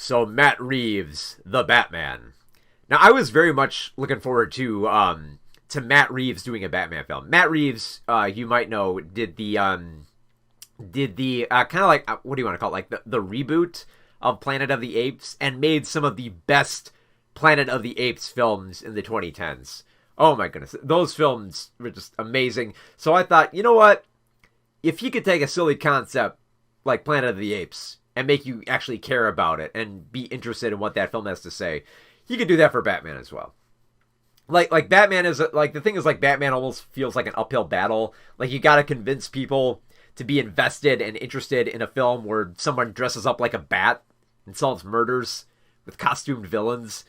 So Matt Reeves, the Batman. Now I was very much looking forward to Matt Reeves doing a Batman film. Matt Reeves, you might know, did the kind of like what do you want to call it, like the reboot of Planet of the Apes, and made some of the best Planet of the Apes films in the 2010s. Oh my goodness, those films were just amazing. So I thought, you know what? If he could take a silly concept like Planet of the Apes and make you actually care about it and be interested in what that film has to say, he could do that for Batman as well. Like Batman is like, the thing is, like, Batman almost feels like an uphill battle. Like, you got to convince people to be invested and interested in a film where someone dresses up like a bat and solves murders with costumed villains.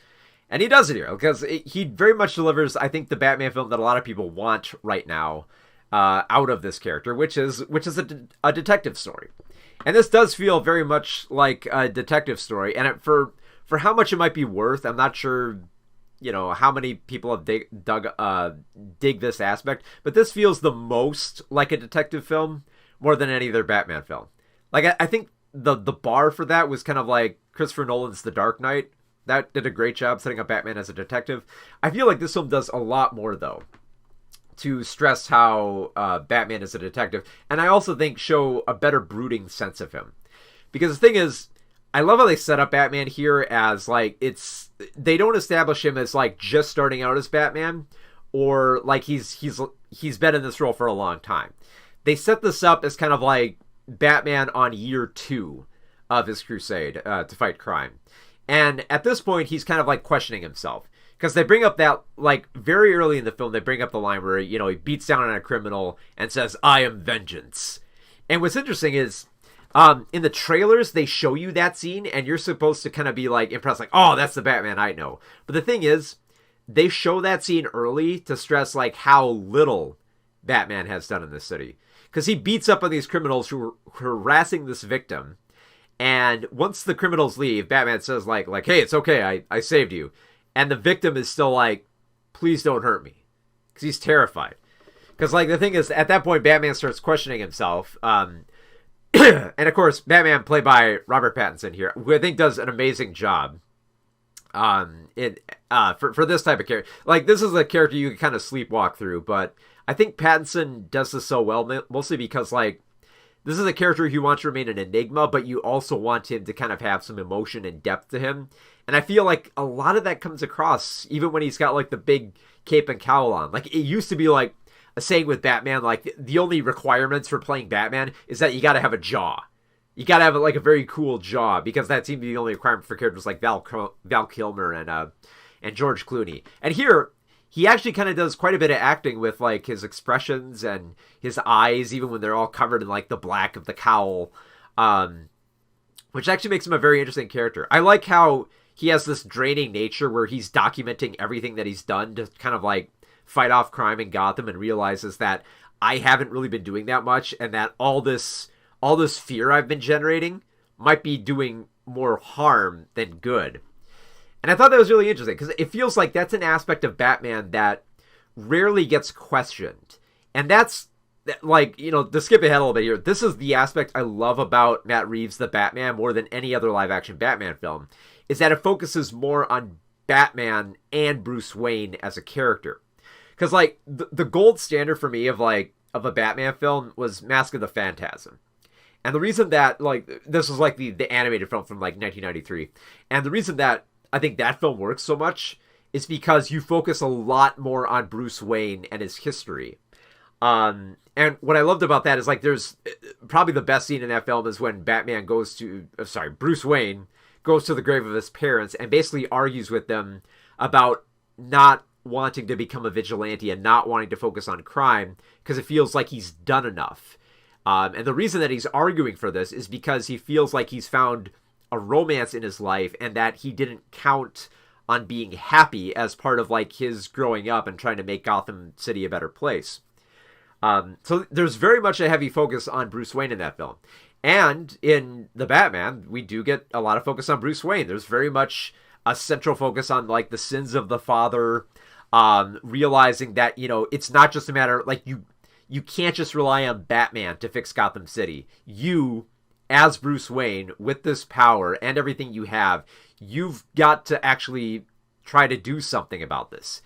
And he does it here because he very much delivers, I think, the Batman film that a lot of people want right now out of this character, which is a detective story. And this does feel very much like a detective story. And for how much it might be worth, I'm not sure, how many people have dig this aspect, but this feels the most like a detective film more than any other Batman film. Like, I think the bar for that was kind of like Christopher Nolan's The Dark Knight. That did a great job setting up Batman as a detective. I feel like this film does a lot more, though, to stress how Batman is a detective. And I also think show a better brooding sense of him. Because the thing is, I love how they set up Batman here as, like, they don't establish him as, like, just starting out as Batman, or like he's been in this role for a long time. They set this up as kind of like Batman on year 2 of his crusade to fight crime. And at this point, he's kind of like questioning himself. Because they bring up that, like, very early in the film, they bring up the line where, he beats down on a criminal and says, "I am vengeance." And what's interesting is, in the trailers, they show you that scene, and you're supposed to kind of be, like, impressed, like, oh, that's the Batman I know. But the thing is, they show that scene early to stress, like, how little Batman has done in this city. Because he beats up on these criminals who are harassing this victim. And once the criminals leave, Batman says, like, hey, it's okay, I saved you. And the victim is still like, please don't hurt me. Because he's terrified. Because, like, the thing is, at that point, Batman starts questioning himself. And, of course, Batman, played by Robert Pattinson here, who I think does an amazing job for this type of character. Like, this is a character you can kind of sleepwalk through, but I think Pattinson does this so well, mostly because, like, this is a character you want to remain an enigma, but you also want him to kind of have some emotion and depth to him. And I feel like a lot of that comes across even when he's got, like, the big cape and cowl on. Like, it used to be, like, a saying with Batman, like, the only requirements for playing Batman is that you gotta have a jaw. You gotta have, like, a very cool jaw, because that seemed to be the only requirement for characters like Val Kilmer and George Clooney. And here, he actually kind of does quite a bit of acting with, like, his expressions and his eyes, even when they're all covered in, like, the black of the cowl, which actually makes him a very interesting character. I like how he has this draining nature where he's documenting everything that he's done to kind of, like, fight off crime in Gotham, and realizes that I haven't really been doing that much, and that all this fear I've been generating might be doing more harm than good. And I thought that was really interesting, because it feels like that's an aspect of Batman that rarely gets questioned. And that's, like, to skip ahead a little bit here, this is the aspect I love about Matt Reeves' The Batman more than any other live-action Batman film, is that it focuses more on Batman and Bruce Wayne as a character. Because, like, the gold standard for me of a Batman film was Mask of the Phantasm. And the reason that, like, this was, like, the animated film from, like, 1993. And the reason that I think that film works so much is because you focus a lot more on Bruce Wayne and his history. And what I loved about that is, like, there's probably the best scene in that film is when Bruce Wayne goes to the grave of his parents and basically argues with them about not wanting to become a vigilante and not wanting to focus on crime because it feels like he's done enough. And the reason that he's arguing for this is because he feels like he's found a romance in his life, and that he didn't count on being happy as part of, like, his growing up and trying to make Gotham City a better place. So there's very much a heavy focus on Bruce Wayne in that film. And in The Batman, we do get a lot of focus on Bruce Wayne. There's very much a central focus on, like, the sins of the father, realizing that, it's not just a matter, like, you can't just rely on Batman to fix Gotham City. You, as Bruce Wayne, with this power and everything you have, you've got to actually try to do something about this.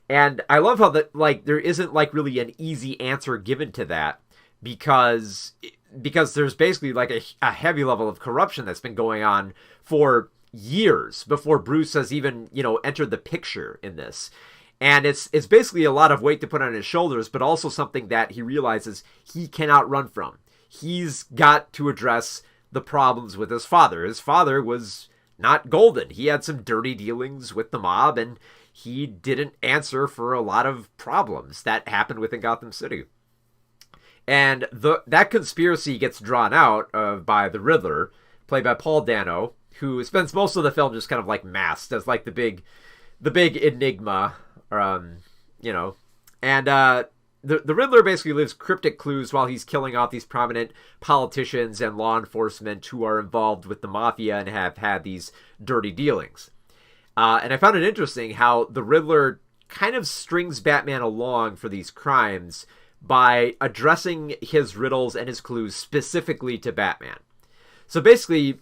And I love how that, like, there isn't like really an easy answer given to that, because there's basically like a heavy level of corruption that's been going on for years before Bruce has even, entered the picture in this. And it's basically a lot of weight to put on his shoulders, but also something that he realizes he cannot run from. He's got to address the problems with his father. His father was not golden. He had some dirty dealings with the mob, and he didn't answer for a lot of problems that happened within Gotham City. And that conspiracy gets drawn out by the Riddler, played by Paul Dano, who spends most of the film just kind of like masked as like the big enigma, And the Riddler basically leaves cryptic clues while he's killing off these prominent politicians and law enforcement who are involved with the mafia and have had these dirty dealings. And I found it interesting how the Riddler kind of strings Batman along for these crimes by addressing his riddles and his clues specifically to Batman. So basically,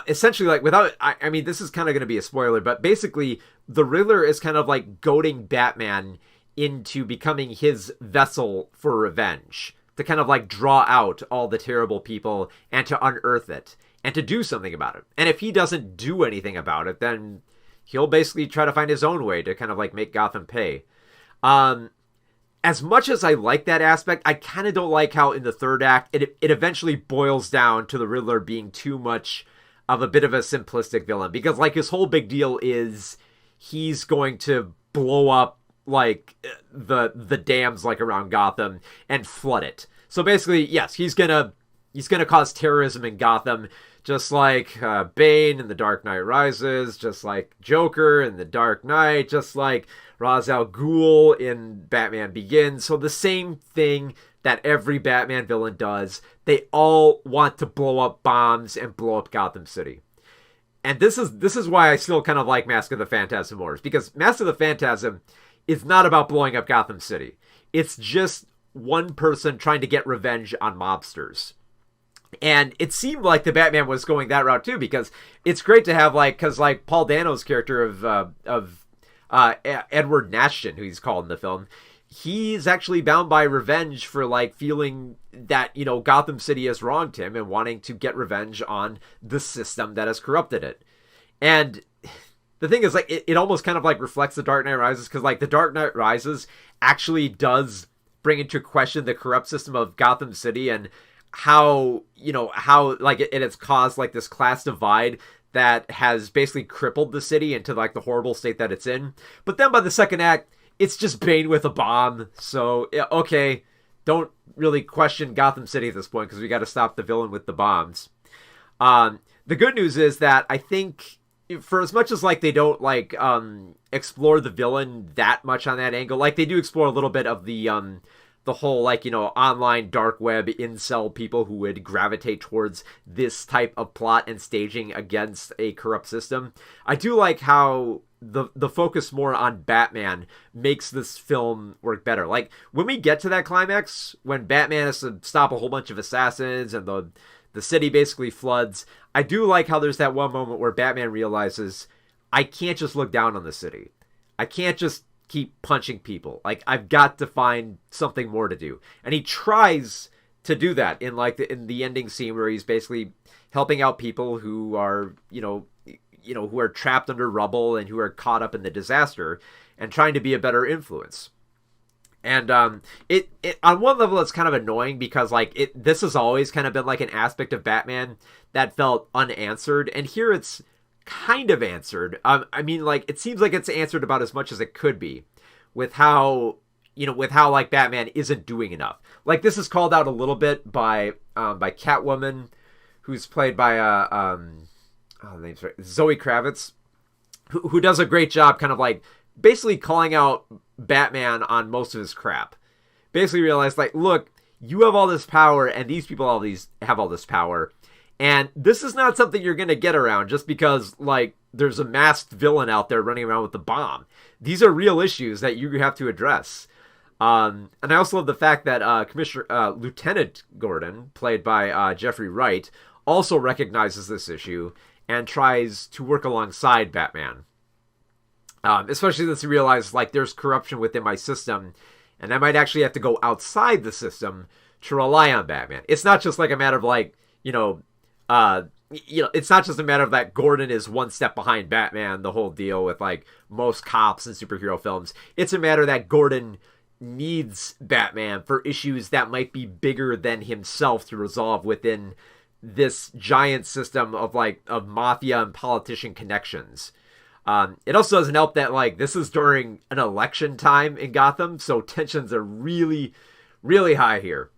essentially, like, I mean, this is kind of going to be a spoiler, but basically, the Riddler is kind of like goading Batman into becoming his vessel for revenge, to kind of like draw out all the terrible people and to unearth it and to do something about it. And if he doesn't do anything about it, then he'll basically try to find his own way to kind of like make Gotham pay. As much as I like that aspect, I kind of don't like how in the third act, it eventually boils down to the Riddler being too much of a bit of a simplistic villain. Because like his whole big deal is he's going to blow up like the dams like around Gotham and flood it. So basically, yes, he's gonna cause terrorism in Gotham, just like Bane in The Dark Knight Rises, just like Joker in The Dark Knight, just like Ra's al Ghul in Batman Begins. So the same thing that every Batman villain does. They all want to blow up bombs and blow up Gotham City. And this is why I still kind of like Mask of the Phantasm more, because Mask of the Phantasm is not about blowing up Gotham City. It's just one person trying to get revenge on mobsters. And it seemed like the Batman was going that route too, because it's great to have because Paul Dano's character of Edward Nashton, who he's called in the film, he's actually bound by revenge for like feeling that, Gotham City has wronged him and wanting to get revenge on the system that has corrupted it. And the thing is, like, it almost kind of like reflects The Dark Knight Rises, because like The Dark Knight Rises actually does bring into question the corrupt system of Gotham City and how like it has caused like this class divide that has basically crippled the city into like the horrible state that it's in. But then by the second act, it's just Bane with a bomb. So, okay, don't really question Gotham City at this point, because we got to stop the villain with the bombs. The good news is that I think, for as much as like they don't like explore the villain that much on that angle, like they do explore a little bit of the whole like, online dark web incel people who would gravitate towards this type of plot and staging against a corrupt system. I do like how the focus more on Batman makes this film work better. Like when we get to that climax, when Batman has to stop a whole bunch of assassins and the city basically floods, I do like how there's that one moment where Batman realizes, I can't just look down on the city. I can't just keep punching people. Like, I've got to find something more to do. And he tries to do that in like in the ending scene where he's basically helping out people who are, who are trapped under rubble and who are caught up in the disaster, and trying to be a better influence. And it on one level it's kind of annoying, because like this has always kind of been like an aspect of Batman that felt unanswered, and here it's kind of answered. I mean, like, it seems like it's answered about as much as it could be, with how like Batman isn't doing enough. Like, this is called out a little bit by Catwoman, who's played by Zoe Kravitz, who does a great job kind of like basically calling out Batman on most of his crap. Basically realized, like, look, you have all this power and these people have all this power, and this is not something you're going to get around just because, like, there's a masked villain out there running around with the bomb. These are real issues that you have to address. And I also love the fact that Commissioner Lieutenant Gordon, played by Jeffrey Wright, also recognizes this issue and tries to work alongside Batman. Especially since he realizes, like, there's corruption within my system, and I might actually have to go outside the system to rely on Batman. It's not just like a matter of, like, it's not just a matter of that Gordon is one step behind Batman, the whole deal with, like, most cops and superhero films. It's a matter that Gordon needs Batman for issues that might be bigger than himself to resolve within this giant system of, like, of mafia and politician connections. It also doesn't help that, like, this is during an election time in Gotham, so tensions are really, really high here.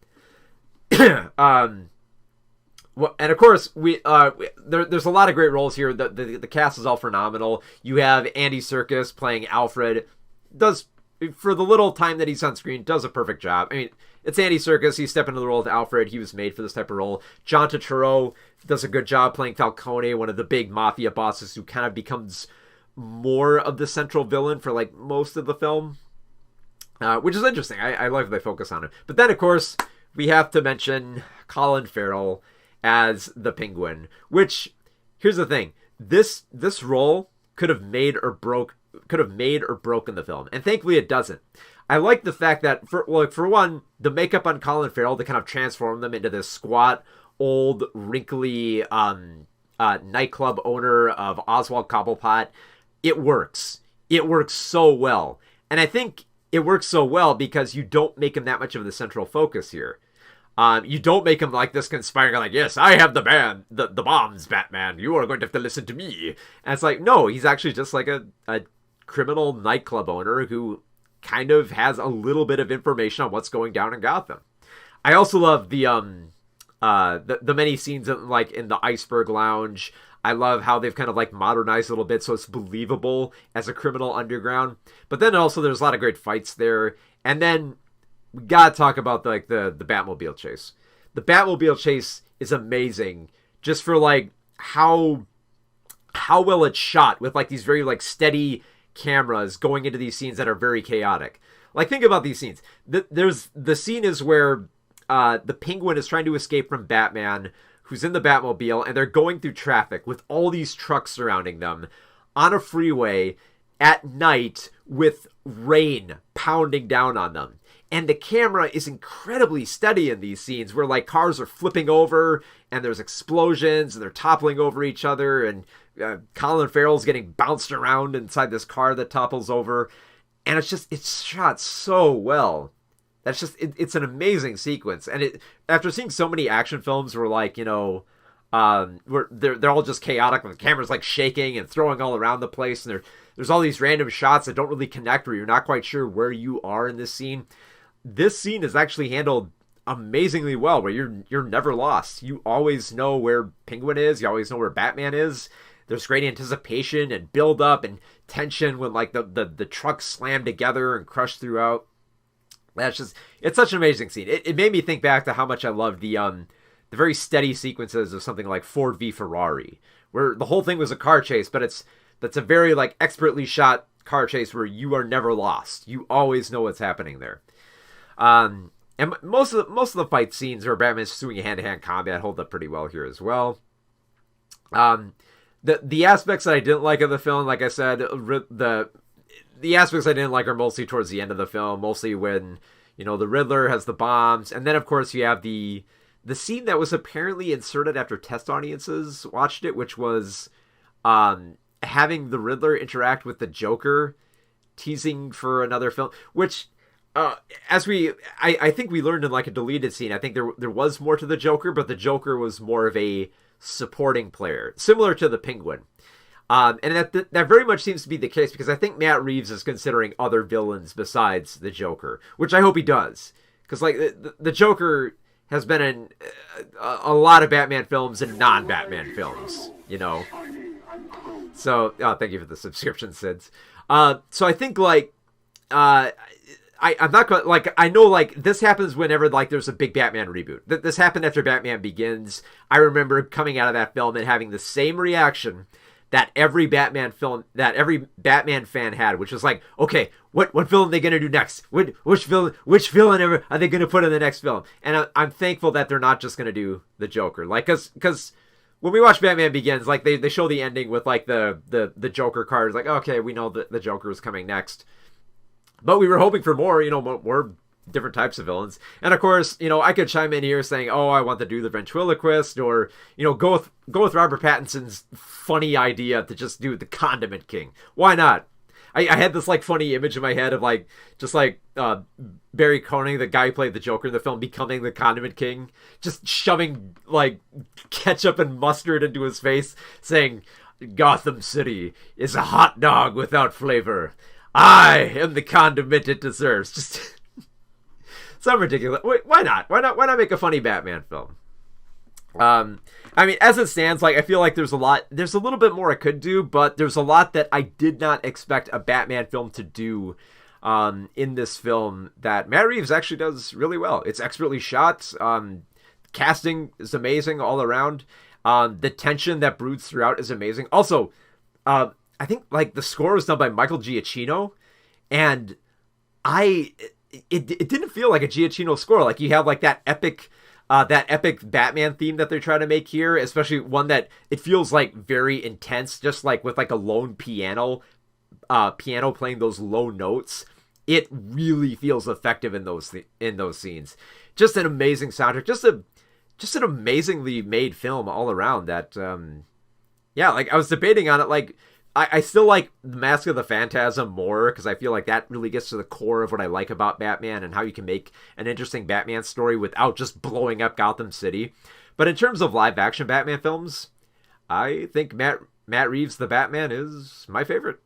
Well, and of course, there's a lot of great roles here. The cast is all phenomenal. You have Andy Serkis playing Alfred. Does, for the little time that he's on screen, does a perfect job. I mean, it's Andy Serkis. He's stepping into the role of Alfred. He was made for this type of role. John Turturro does a good job playing Falcone, one of the big mafia bosses who kind of becomes more of the central villain for, like, most of the film, which is interesting. I like that they focus on him. But then, of course, we have to mention Colin Farrell as the Penguin, which, here's the thing, this role could have made or broken the film, and thankfully it doesn't. I like the fact that, for one, the makeup on Colin Farrell to kind of transform them into this squat, old, wrinkly nightclub owner of Oswald Cobblepot, it works. It works so well. And I think it works so well because you don't make him that much of the central focus here. You don't make him like this conspiring, like, yes, I have the bombs, Batman. You are going to have to listen to me. And it's like, no, he's actually just like a criminal nightclub owner who kind of has a little bit of information on what's going down in Gotham. I also love the many scenes in, like, in the Iceberg Lounge. I love how they've kind of, like, modernized a little bit so it's believable as a criminal underground. But then also there's a lot of great fights there. And then we gotta talk about, like, the Batmobile chase. The Batmobile chase is amazing just for, like, how well it's shot with, like, these very, like, steady cameras going into these scenes that are very chaotic. Like, think about these scenes. There's the scene is where the Penguin is trying to escape from Batman, who's in the Batmobile, and they're going through traffic with all these trucks surrounding them on a freeway at night with rain pounding down on them. And the camera is incredibly steady in these scenes where, like, cars are flipping over and there's explosions and they're toppling over each other, and Colin Farrell's getting bounced around inside this car that topples over. And it's shot so well. That's just, it's an amazing sequence. And after seeing so many action films where, like, where they're all just chaotic, and the camera's, like, shaking and throwing all around the place, and there's all these random shots that don't really connect, where you're not quite sure where you are in this scene. This scene is actually handled amazingly well, where you're never lost. You always know where Penguin is. You always know where Batman is. There's great anticipation and build up and tension when, like, the trucks slam together and crush throughout. It's such an amazing scene. It made me think back to how much I loved the very steady sequences of something like Ford v Ferrari, where the whole thing was a car chase, but that's a very, like, expertly shot car chase where you are never lost. You always know what's happening there. And most of the fight scenes where Batman's just doing hand-to-hand combat hold up pretty well here as well. The aspects that I didn't like of the film, like I said, the aspects I didn't like are mostly towards the end of the film, mostly when, the Riddler has the bombs. And then, of course, you have the scene that was apparently inserted after test audiences watched it, which was having the Riddler interact with the Joker, teasing for another film, which, I think we learned in, like, a deleted scene, I think there was more to the Joker, but the Joker was more of a supporting player, similar to the Penguin. And that very much seems to be the case, because I think Matt Reeves is considering other villains besides the Joker, which I hope he does. Because, like, the Joker has been in a lot of Batman films and non-Batman films, So, thank you for the subscription, Sids. So I think, like, I'm not going to, like, I know, like, this happens whenever, like, there's a big Batman reboot. This happened after Batman Begins. I remember coming out of that film and having the same reaction that every Batman fan had, which was like, okay, what film are they gonna do next? Which villain are they gonna put in the next film? And I'm thankful that they're not just gonna do the Joker, like, because when we watch Batman Begins, like they show the ending with like the Joker cards, like, okay, we know that the Joker is coming next, but we were hoping for more, more different types of villains. And of course, I could chime in here saying, oh, I want to do the ventriloquist, or go with Robert Pattinson's funny idea to just do the Condiment King. Why not? I had this like funny image in my head of like just like Barry Koenig, the guy who played the Joker in the film, becoming the Condiment King, just shoving like ketchup and mustard into his face, saying, "Gotham City is a hot dog without flavor. I am the condiment it deserves." Just some ridiculous. Wait, why not? Why not make a funny Batman film? I mean, as it stands, like, I feel like there's a little bit more I could do, but there's a lot that I did not expect a Batman film to do in this film that Matt Reeves actually does really well. It's expertly shot. Casting is amazing all around. The tension that broods throughout is amazing. Also, I think like the score was done by Michael Giacchino, and it didn't feel like a Giacchino score. Like, you have like that epic Batman theme that they're trying to make here, especially one that it feels like very intense, just like with like a lone piano playing those low notes. It really feels effective in those scenes. Just an amazing soundtrack, just an amazingly made film all around. That like I was debating on it, like I still like The Mask of the Phantasm more, because I feel like that really gets to the core of what I like about Batman and how you can make an interesting Batman story without just blowing up Gotham City. But in terms of live action Batman films, I think Matt Reeves' The Batman is my favorite.